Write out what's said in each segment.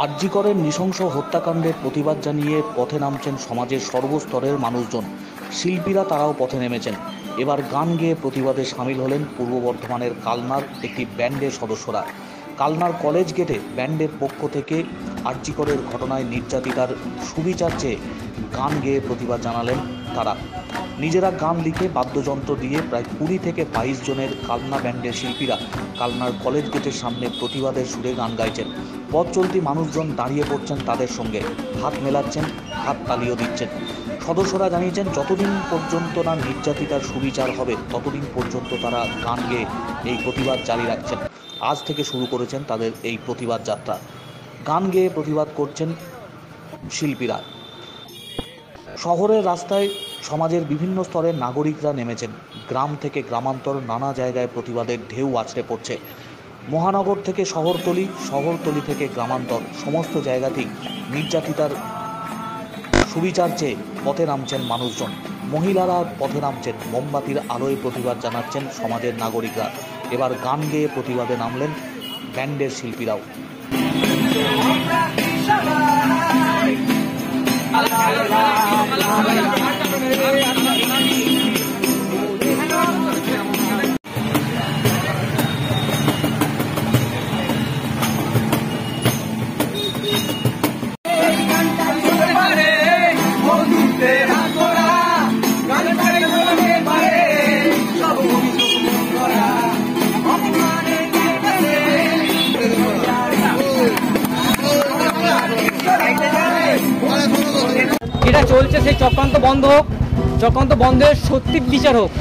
আরজিকরের নৃশংস হত্যাকাণ্ডের প্রতিবাদ জানিয়ে পথে নামছেন সমাজের সর্বস্তরের মানুষজন। শিল্পীরা তারাও পথে নেমেছেন। এবার গান গেয়ে প্রতিবাদে সামিল হলেন পূর্ব বর্ধমানের কালনার একটি ব্যান্ডের সদস্যরা। কালনার কলেজ গেটে ব্যান্ডের পক্ষ থেকে আরজিকরের ঘটনায় নির্যাতিতার সুবিচার চেয়ে গান গেয়ে প্রতিবাদ জানালেন তারা। নিজেরা গান লিখে বাদ্যযন্ত্র দিয়ে প্রায় 20 থেকে 22 জনের কালনা ব্যান্ডের শিল্পীরা কালনার কলেজ গেটের সামনে প্রতিবাদের সুরে গান গাইছেন। পথ চলতি মানুষজন দাঁড়িয়ে পড়ছেন তাদের সঙ্গে, হাত মেলাচ্ছেন, হাত তালিও দিচ্ছেন। সদস্যরা জানিয়েছেন যতদিন পর্যন্ত না নির্যাতিতার সুবিচার হবে ততদিন পর্যন্ত তারা গান গেয়ে এই প্রতিবাদ জারি রাখছেন। আজ থেকে শুরু করেছেন তাদের এই প্রতিবাদ যাত্রা। গান গেয়ে প্রতিবাদ করছেন শিল্পীরা। শহরের রাস্তায় সমাজের বিভিন্ন স্তরের নাগরিকরা নেমেছেন। গ্রাম থেকে গ্রামান্তর নানা জায়গায় প্রতিবাদের ঢেউ আছড়ে পড়ছে। মহানগর থেকে শহরতলি, শহরতলি থেকে গ্রামান্তর, সমস্ত জায়গাতেই নির্যাতিতার সুবিচার চেয়ে পথে নামছেন মানুষজন। মহিলারা পথে নামছেন, মোমবাতির আলোয় প্রতিবাদ জানাচ্ছেন সমাজের নাগরিকরা। এবার গান গেয়ে প্রতিবাদে নামলেন ব্যান্ডের শিল্পীরাও। যেটা চলছে সেই চক্রান্ত বন্ধ হোক, চক্রান্ত বন্ধের সত্যি বিচার হোক।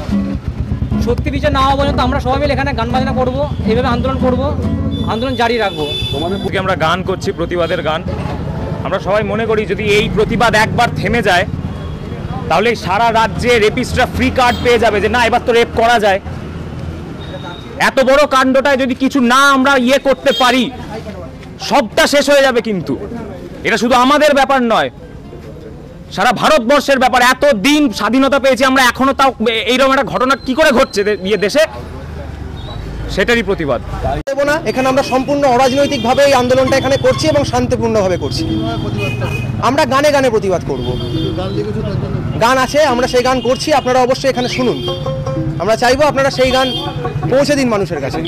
সত্যি বিচার না হওয়া পর্যন্ত আমরা সবাই মিলে এখানে গান বাজনা করবো, এইভাবে আন্দোলন করব, আন্দোলন জারি রাখবো। আমরা গান করছি, প্রতিবাদের গান। আমরা সবাই মনে করি যদি এই প্রতিবাদ একবার থেমে যায় তাহলে সারা রাজ্যে রেপিস্টরা ফ্রি কার্ড পেয়ে যাবে যে না এবার তো রেপ করা যায়। এত বড় কাণ্ডটায় যদি কিছু না আমরা করতে পারি সবটা শেষ হয়ে যাবে। কিন্তু এটা শুধু আমাদের ব্যাপার নয়, সারা ভারতবর্ষের ব্যাপার। এত দিন স্বাধীনতা পেয়েছি আমরা, এখনো তাও এইরকম একটা ঘটনা কি করে ঘটছে দেশে, সেটারই প্রতিবাদ। এখানে আমরা সম্পূর্ণ অরাজনৈতিকভাবে এই আন্দোলনটা এখানে করছি এবং শান্তিপূর্ণভাবে করছি। আমরা গানে গানে প্রতিবাদ করব। গান আছে, আমরা সেই গান করছি, আপনারা অবশ্যই এখানে শুনুন। আমরা চাইবো আপনারা সেই গান পৌঁছে দিন মানুষের কাছে।